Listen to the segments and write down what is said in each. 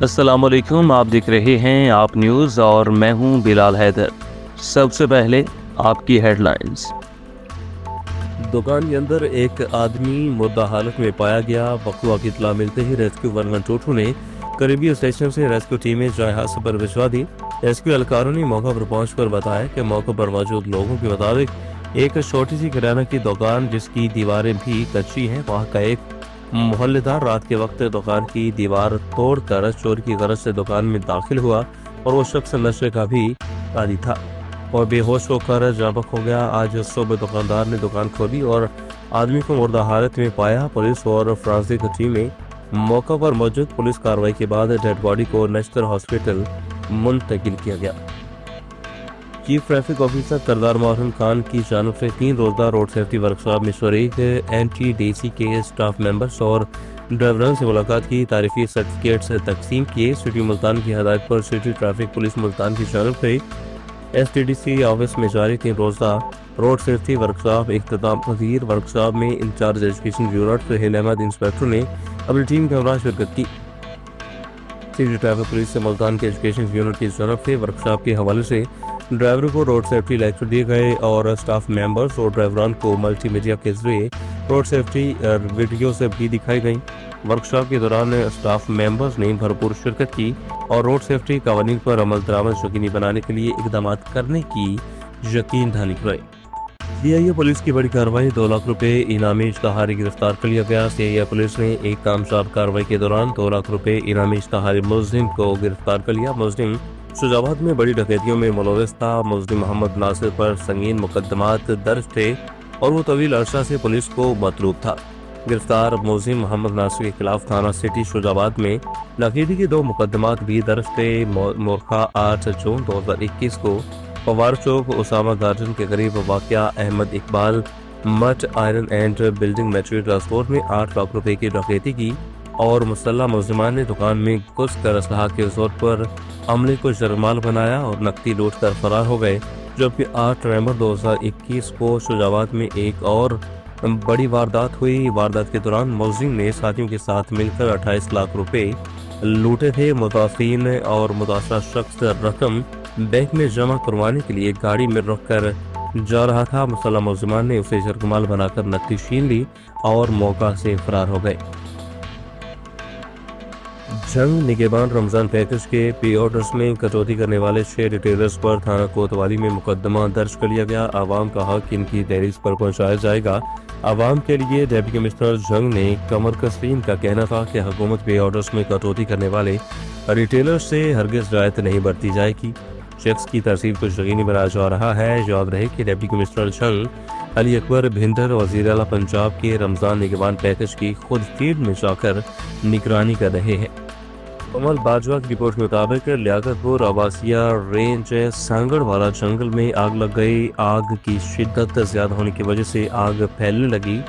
السلام علیکم، آپ دیکھ رہے ہیں آپ نیوز اور میں ہوں بلال حیدر۔ سب سے پہلے آپ کی ہیڈ لائنز۔ دکان کے اندر ایک آدمی مردہ حالت میں پایا گیا۔ وقوع کی اطلاع ملتے ہی ریسکیو ورکر ٹوٹو نے قریبی اسٹیشن سے ریسکیو ٹیمیں جائے حادثے پر بھجوا دی۔ ریسکیو اہلکاروں نے موقع پر پہنچ کر بتایا کہ موقع پر موجود لوگوں کے مطابق ایک چھوٹی سی کرانہ کی دکان جس کی دیواریں بھی کچی ہیں، وہاں کا ایک محلے دار رات کے وقت دکان کی دیوار توڑ کر چوری کی غرض سے دکان میں داخل ہوا اور وہ شخص نشے کا بھی عادی تھا اور بے ہوش ہو کر جاں بحق ہو گیا۔ آج صبح دکاندار نے دکان کھولی اور آدمی کو مردہ حالت میں پایا۔ پولیس اور فرانسک ٹیمیں موقع پر موجود۔ پولیس کارروائی کے بعد ڈیڈ باڈی کو نشتر ہاسپٹل منتقل کیا گیا۔ چیف ٹریفک آفیسر کردار محرم خان کی جانب سے 3 روزہ روڈ سیفٹی ورکشاپ میں شریک NTDC کے اسٹاف ممبرز اور ڈرائیوروں سے ملاقات کی۔ تعریفی سرٹیفکیٹس تقسیم کیے۔ سٹی ملتان کی ہدایت پر سٹی ٹریفک پولیس ملتان کی جانب سے STDC آفس میں جاری 3 روزہ روڈ سیفٹی ورکشاپ اختتام پذیر۔ ورکشاپ میں انچارج ایجوکیشن یونٹ ہیل احمد انسپیکٹر نے اپنی ٹیم کے ہمراہ شرکت کی۔ سٹی ٹریفک پولیس سے ملتان کے ایجوکیشن یونٹ کی جانب سے ورکشاپ کے حوالے سے ڈرائیوروں کو روڈ سیفٹی لیکچر دیے گئے اور اسٹاف ممبرز اور ڈرائیوران کو ملٹی میڈیا کے ذریعے روڈ سیفٹی ویڈیو سے بھی دکھائی گئیں۔ ورکشاپ کے دوران اسٹاف ممبرز نے بھرپور شرکت کی اور روڈ سیفٹی قوانین پر عمل درآمد یقینی بنانے کے لیے اقدامات کرنے کی یقین دہانی کرائی۔ CIA پولیس کی بڑی کارروائی، 2 لاکھ روپے انعامی اشتہاری گرفتار کر لیا گیا۔ CIA پولیس نے ایک کامیاب کارروائی کے دوران 2 لاکھ روپے انعامی اشتہاری ملزم کو گرفتار کر لیا۔ ملزم شجاع آباد میں بڑی ڈکیتیوں میں ملوث تھا۔ ملزم محمد ناصر پر سنگین مقدمات درج تھے اور وہ طویل عرصہ سے پولیس کو مطلوب تھا۔ گرفتار ملزم محمد ناصر کے خلاف تھانہ سٹی شجاع آباد میں ڈکیتی کے 2 مقدمات بھی درج تھے۔ مورخہ 8 جون 2021 کو فوار چوک اسامہ گارڈن کے قریب واقع احمد اقبال مٹ iron and building material store میں 8 لاکھ روپے کی ڈکیتی کی اور مسلح ملزمان نے دکان میں گھس کر اسلحہ کے زور پر عملے کو جرمال بنایا اور نقدی لوٹ کر فرار ہو گئے۔ جبکہ 8 نومبر 2021 کو شجاع آباد میں ایک اور بڑی واردات ہوئی۔ واردات کے دوران ملزم نے ساتھیوں کے ساتھ مل کر 28 لاکھ روپے لوٹے تھے۔ متاثرین اور متاثرہ شخص رقم بینک میں جمع کروانے کے لیے گاڑی میں رکھ کر جا رہا تھا۔ مسلح ملزمان نے اسے جرمال بنا کر نقدی چھین لی اور موقع سے فرار ہو گئے۔ جنگ نگہبان رمضان پیکج کے پی آرڈرز میں کٹوتی کرنے والے 6 ریٹیلرز پر تھانہ کوتوالی میں مقدمہ درج کر لیا گیا۔ عوام کا حق ان کی تحریر پر پہنچایا جائے گا۔ عوام کے لیے ڈپٹی کمشنر جنگ نے قمر کسرین کا کہنا تھا کہ حکومت پی آرڈرز میں کٹوتی کرنے والے ریٹیلرز سے ہرگز رعایت نہیں برتی جائے گی۔ شخص کی ترسیل کو یقینی بنایا جا رہا ہے۔ یاد رہے کہ ڈپٹی کمشنر جنگ علی اکبر بھندر وزیر اعلیٰ پنجاب کے رمضان نگہبان پیکج کی خود فیلڈ میں جا کر نگرانی کر رہے ہیں۔ کمل باجوہ کی رپورٹ کے مطابق لیاقت پور آواسیہ رینج سانگڑ والا جنگل میں آگ لگ گئی۔ آگ کی شدت زیادہ ہونے کی وجہ سے آگ پھیلنے لگی۔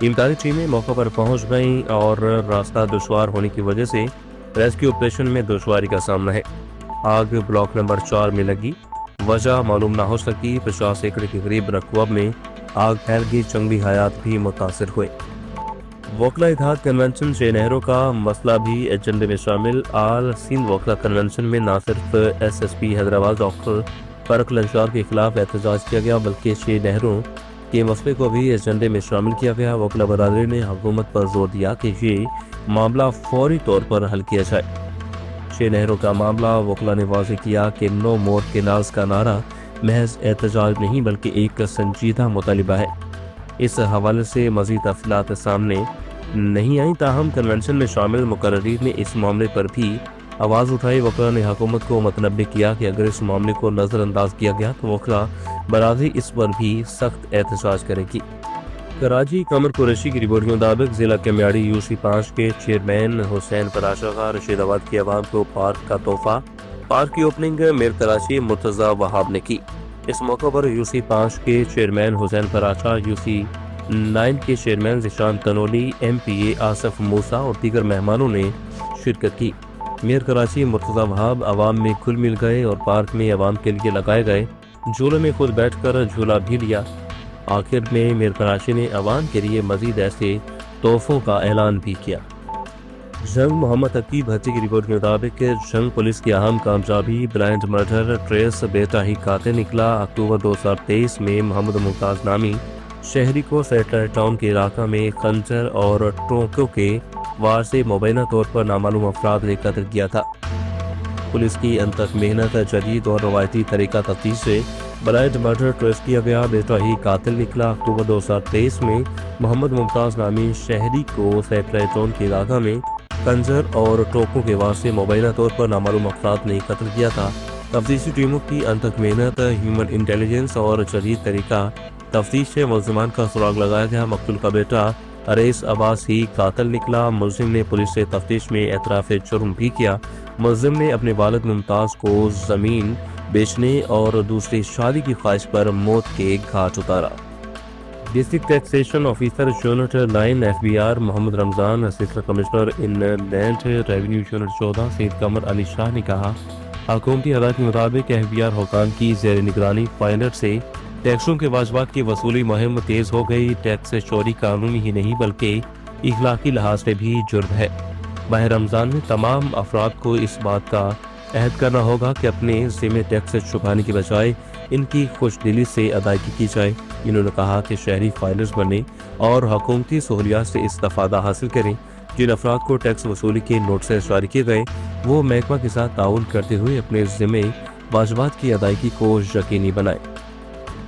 امدادی ٹیمیں موقع پر پہنچ گئیں اور راستہ دشوار ہونے کی وجہ سے ریسکیو آپریشن میں دشواری کا سامنا ہے۔ آگ بلاک نمبر 4 میں لگی، وجہ معلوم نہ ہو سکی۔ 50 ایکڑ کے قریب رقبہ میں آگ پھیل گئی، جنگلی حیات بھی متاثر ہوئے۔ وکلا اتحاد کنونشن 6 نہروں کا مسئلہ بھی ایجنڈے میں شامل۔ آل سندھ وکلا کنونشن میں نہ صرف SSP حیدرآباد ڈاکٹر فرق لنچار کے خلاف احتجاج کیا گیا بلکہ 6 نہروں کے مسئلے کو بھی ایجنڈے میں شامل کیا گیا۔ وکلا برادری نے حکومت پر زور دیا کہ یہ معاملہ فوری طور پر حل کیا جائے۔ 6 نہروں کا معاملہ وکلا نے واضح کیا کہ نو مور کینالز کا نعرہ محض احتجاج نہیں بلکہ ایک سنجیدہ مطالبہ ہے۔ اس حوالے سے مزید تفصیلات سامنے نہیں آئیں، تاہم کنونشن میں شامل مقررین نے اس معاملے پر بھی آواز اٹھائی۔ وکلا نے حکومت کو متنبہ کیا کہ اگر اس معاملے کو نظر انداز کیا گیا تو وکلا برادری اس پر بھی سخت احتجاج کرے گی۔ کراچی قمر قریشی کی رپورٹ کے مطابق ضلع کمیاڑی UC5 کے چیئرمین حسین پراشا خان رشید آباد کی عوام کو پارک کا تحفہ۔ پارک کی اوپننگ میر کراچی مرتضی وہاب نے کی۔ اس موقع پر UC5 کے چیئرمین حسین پراشا، UC9 کے چیئرمین ذیشان تنولی، MPA آصف موسیٰ اور دیگر مہمانوں نے شرکت کی۔ میر کراچی مرتضی وہاب عوام میں گھل مل گئے اور پارک میں عوام کے لیے لگائے گئے جھولے میں خود بیٹھ کر جھولا بھی لیا۔ آخر میں میر کراچی نے عوام کے لیے مزید ایسے تحفوں کا اعلان بھی کیا۔ جنگ محمد تقی بھٹی کی رپورٹ کے مطابق جنگ پولیس کی اہم کامیابی بلائنڈ مرڈر ٹریس بیٹا ہی قاتل نکلا۔ اکتوبر 2023 میں محمد ممتاز نامی شہری کو سیٹلائٹ ٹاؤن کے علاقہ میں خنجر اور ٹوکوں کے وار سے مبینہ طور پر نامعلوم افراد نے قتل کیا تھا۔ پولیس کی انتک محنت، جدید اور روایتی طریقہ تفتیش سے بلائنڈ مرڈر ٹریس کیا گیا۔ بیٹا ہی قاتل نکلا۔ اکتوبر 2023 میں محمد ممتاز نامی شہری کو سیٹلائٹ ٹاؤن کے علاقہ میں خنجر اور ٹوکوں کے وار سے مبینہ طور پر نامعلوم افراد نے قتل کیا تھا۔ تفتیشی ٹیموں کی انتک محنت، ہیومن انٹیلیجنس اور جدید طریقہ تفتیش سے ملزمان کا سراغ لگایا گیا۔ مقتول کا بیٹا ریس عباس ہی قاتل نکلا۔ ملزم نے پولیس سے تفتیش میں اعتراف جرم بھی کیا۔ ملزم نے اپنے والد ممتاز کو زمین بیچنے اور دوسری شادی کی خواہش پر موت کے گھاٹ اتارا۔ District taxation officer unit 9 FBR محمد رمضان، اسسٹنٹ کمشنر انلینڈ ریونیو یونٹ 14 سید قمر علی شاہ نے کہا، حکومتی ہدایت کے مطابق FBR حکام کی زیر نگرانی پائلٹ سے ٹیکسوں کے واجبات کی وصولی مہم تیز ہو گئی۔ ٹیکس چوری قانونی ہی نہیں بلکہ اخلاقی لحاظ سے بھی جرم ہے۔ ماہ رمضان میں تمام افراد کو اس بات کا عہد کرنا ہوگا کہ اپنے ذمہ ٹیکس چھپانے کی بجائے ان کی خوش دلی سے ادائیگی کی جائے۔ انہوں نے کہا کہ شہری فائلرز بنیں اور حکومتی سہولیات سے استفادہ حاصل کریں۔ جن افراد کو ٹیکس وصولی کے نوٹسز جاری کیے گئے وہ محکمہ کے ساتھ تعاون کرتے ہوئے اپنے ذمہ واجبات کی ادائیگی کو یقینی بنائیں۔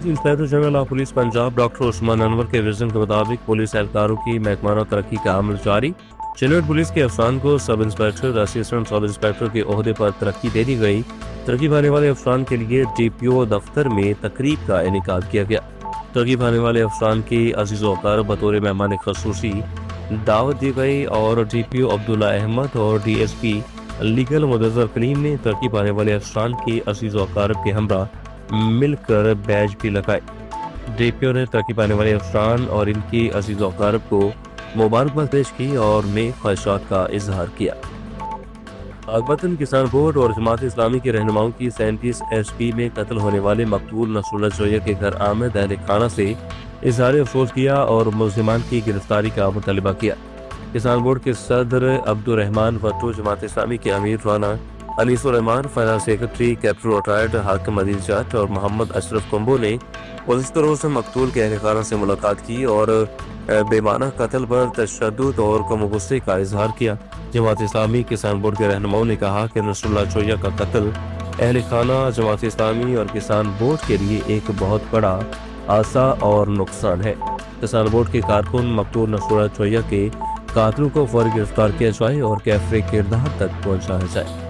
Inspector general of police Punjab doctor Usman Anwar کے وژن کے مطابق پولیس اہلکاروں کی محکمانہ ترقی کا عمل جاری۔ چیلوٹ پولیس کے افسران کو سب انسپکٹر، اسسٹنٹ سب انسپکٹر کے عہدے پر ترقی دے دی گئی۔ ترقی پانے والے افسران کے لیے DPO دفتر میں تقریب کا انعقاد کیا گیا۔ ترقی پانے والے افسران کی عزیز و اقارب بطور مہمان خصوصی دعوت دی گئی اور DPO عبداللہ احمد اور DSP لیگل مدثر کلیم نے ترقی پانے والے افسران کی عزیز و اقارب کے ہمراہ مل کر بیج بھی لگائے۔ DPO نے ترقی پانے والے افسران اور ان کی عزیز و اقارب کو مبارکباد پیش کی اور نیک خواہشات کا اظہار کیا۔ وطن کسان بورڈ اور جماعت اسلامی کے رہنماؤں کی 37 SP میں قتل ہونے والے مقتول نصر اللہ چوہیا کے گھر آمد اہل خانہ سے اظہار افسوس کیا اور ملزمان کی گرفتاری کا مطالبہ کیا۔ کسان بورڈ کے صدر عبدالرحمان وٹو، جماعت اسلامی کے امیر رانا انیس الرحمان، فائنانس سیکرٹری کیپٹن ریٹائرڈ حاکم عدیل جٹ اور محمد اشرف کمبو نے گزشتہ روز مقتول کے اہل خانہ سے ملاقات کی اور بے معنی قتل پر تشدد اور غم و غصے کا اظہار کیا۔ جماعت اسلامی کسان بورڈ کے رہنماؤں نے کہا کہ نصر اللہ چوہیا کا قتل اہل خانہ، جماعت اسلامی اور کسان بورڈ کے لیے ایک بہت بڑا حادثہ اور نقصان ہے۔ کسان بورڈ کے کارکن مقتول نصر اللہ چوہیا کے قاتلوں کو فوری گرفتار کیا جائے اور کیفر کردار تک پہنچایا جائے۔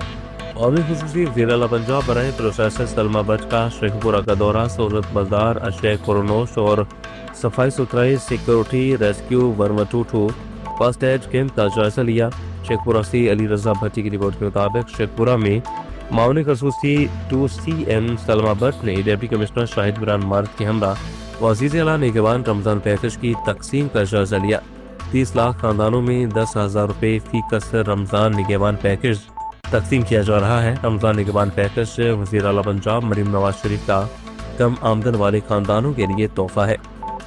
قومی خصوصی وزیر اعلیٰ پنجاب برائے پروفیسر سلمہ بٹ کا شیخ پورہ کا دورہ، سہولت بازار، اشیاء کورونوش اور صفائی ستھرائی، سیکورٹی، ریسکیو، ورمٹوٹو فرسٹ ایڈ کیمپ کا جائزہ لیا۔ شیخ پورہ سے علی رضا بھٹی کی رپورٹ کے مطابق شیخ پورہ میں معاون خصوصی 2CM سلمہ بٹ نے ڈپٹی کمشنر شاہد عمران مارد کے ہمراہ وزیر اعلیٰ نگہبان رمضان پیکج کی تقسیم کا جائزہ لیا۔ 30 لاکھ خاندانوں میں 10,000 روپے فی کس رمضان نگہبان پیکج تقسیم کیا جا رہا ہے۔ رمضان نگہبان پیکج وزیر اعلیٰ پنجاب مریم نواز شریف کا کم آمدن والے خاندانوں کے لیے تحفہ ہے۔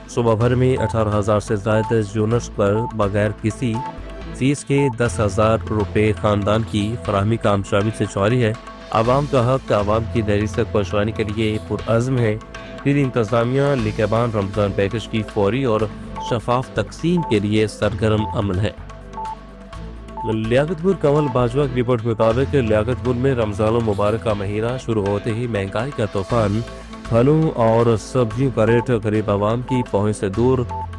صوبہ بھر میں 18,000 سے زائد یونٹس پر بغیر کسی فیس کے 10,000 روپے خاندان کی فراہمی کامیابی سے جاری ہے۔ عوام کا حق عوام کی دہلیز تک پہنچانے کے لیے پرعزم ہے۔ دلی انتظامیہ نگہبان رمضان پیکج کی فوری اور شفاف تقسیم کے لیے سرگرم عمل ہے۔ لیاقت پور کنول باجوہ کی رپورٹ کے مطابق لیاقت پور میں رمضان المبارک کا مہینہ شروع ہوتے ہی مہنگائی کا طوفان، پھلوں اور سبزیوں کا ریٹ غریب عوام کی پہنچ سے دور۔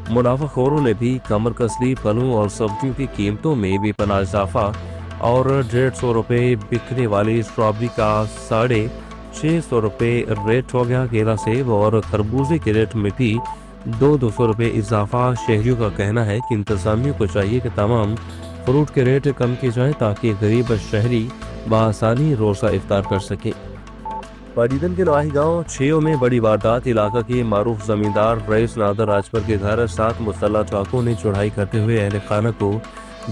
منافع خوروں نے بھی کمر کس لی۔ پھلوں اور سبزیوں کی قیمتوں میں بھی پناہ اضافہ اور 150 روپے بکنے والی اسٹرابری کا 650 روپے ریٹ ہو گیا۔ کیلا، سیب اور خربوزے کے ریٹ میں بھی 200 روپے اضافہ۔ شہریوں کا کہنا ہے کہ انتظامیہ کو چاہیے کہ تمام فروٹ کے ریٹ کم کیے جائیں تاکہ غریب شہری بآسانی روزہ افطار کر سکے۔ پاجیدن کے نواحی گاؤں چھیو میں بڑی واردات، علاقہ کے معروف زمیندار رئیس نادر راجپر کے گھر 7 مسلح ٹاکوں نے چڑھائی کرتے ہوئے اہل خانہ کو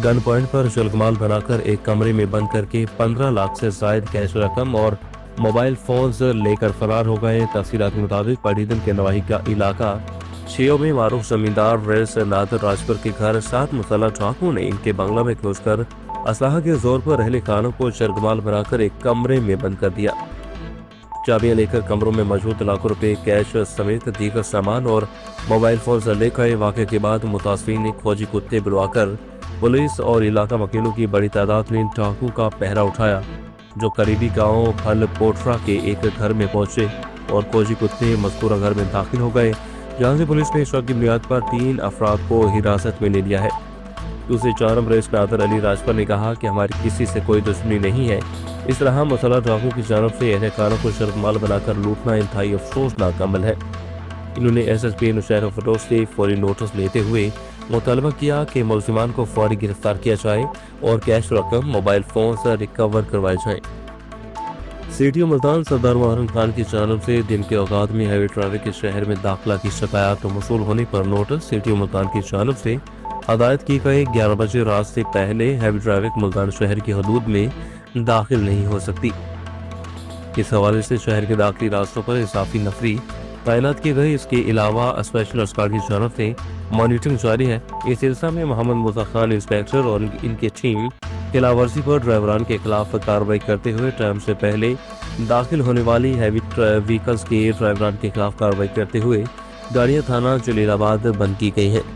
گن پوائنٹ پر جلگمال بنا کر ایک کمرے میں بند کر کے 15 لاکھ سے زائد کیش رقم اور موبائل فونز لے کر فرار ہو گئے۔ تفصیلات کے مطابق پاجیدن کے نواحی کا علاقہ چھیو میں معروف زمیندار رئیس نادر راجپر کے گھر 7 مسلح ٹاکوں نے ان کے بنگلہ میں گھس کر اسلحہ کے زور پر اہل خانوں کو شرگمال بنا کر ایک کمرے میں بند کر دیا۔ چابیاں لے کر کمروں میں موجود لاکھوں روپے کیش سمیت دیگر سامان اور موبائل فونز لے گئے۔ واقعے کے بعد متاثرین نے فوجی کتے بلوا کر پولیس اور علاقہ وکیلوں کی بڑی تعداد میں ڈاکوؤں کا پہرا اٹھایا، جو قریبی گاؤں پھل پوٹرا کے ایک گھر میں پہنچے اور فوجی کتے مذکورہ گھر میں داخل ہو گئے، جہاں سے پولیس نے شک کی بنیاد پر 3 افراد کو حراست میں لے لیا ہے۔ دوسری جانب رئیس نادر علی راجپر نے کہا کہ ہماری کسی سے کوئی دشمنی نہیں ہے، اس طرح مسلح ڈاکوؤں کی جانب سے اہل خانوں کو شرمال بنا کر لوٹنا انتہائی افسوسناک عمل ہے۔ انہوں نے S S P Naushahro Feroze سے فوری نوٹس لیتے ہوئے مطالبہ کیا کہ ملزمان کو فوری گرفتار کیا جائے اور کیش رقم موبائل فونز ریکور کروائے جائیں۔ سٹی ملتان سردار محرم خان کی جانب سے دن کے اوقات میں ہیوی ٹریفک کے شہر میں داخلہ کی شکایات موصول ہونے پر نوٹس سٹی ملتان کی جانب سے ہدایت کی گئی 11 بجے رات سے پہلے ہیوی ٹریفک ملتان شہر کی حدود میں داخل نہیں ہو سکتی۔ اس حوالے سے شہر کے داخلی راستوں پر اضافی نفری تعینات کی گئی۔ اس کے علاوہ اسپیشل اسکواڈ کی جانب سے مانیٹرنگ جاری ہے۔ اس سلسلہ میں محمد موسیٰ خان انسپیکٹر اور ان کی ٹیم خلاف ورزی پر ڈرائیوران کے خلاف کارروائی کرتے ہوئے ٹائم سے پہلے داخل ہونے والی ہیوی وہیکلز کے ڈرائیوران کے خلاف کارروائی کرتے ہوئے گاڑیاں تھانہ جلیل آباد بند کی گئی ہیں۔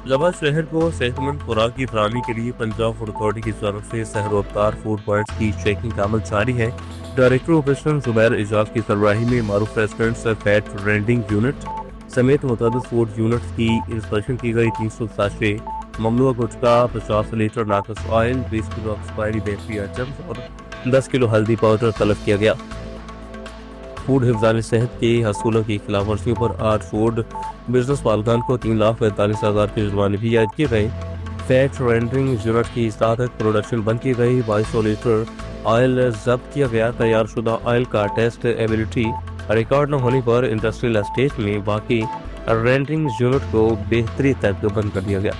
جبہ شہر کو صحت مند خوراک کی فراہمی کے لیے پنجاب فوڈ اتھارٹی کی طرف سے سحر افطار فوڈ پوائنٹس کی چیکنگ کا عمل جاری ہے۔ ڈائریکٹر آپریشن زبیر اعجاز کی سربراہی میں معروف ریسٹورنٹس فیٹ رینڈنگ یونٹ سمیت متعدد فوڈ یونٹس کی انسپیکشن کی گئی۔ 300 ساشے ممنوعہ گٹکا، 50 لیٹر ناقص آئل، 20 کلو ایکسپائری بیکری آئٹمز اور 10 کلو ہلدی پاؤڈر طلب کیا گیا۔ فوڈ حفظان صحت کے اصولوں کی خلاف ورزیوں پر 8 فوڈ بزنس مالکان کو 3,45,000 کے جرمانے بھی عائد کیے گئے۔ فیٹ رینڈرنگ یونٹ کی استعداد پروڈکشن بند کی گئی۔ 2200 لیٹر آئل ضبط کیا گیا۔ تیار شدہ آئل کا ٹیسٹ ایبلٹی ریکارڈ نہ ہونے پر انڈسٹریل اسٹیٹ میں واقع رینڈرنگ یونٹ کو بہتری تک بند کر دیا گیا۔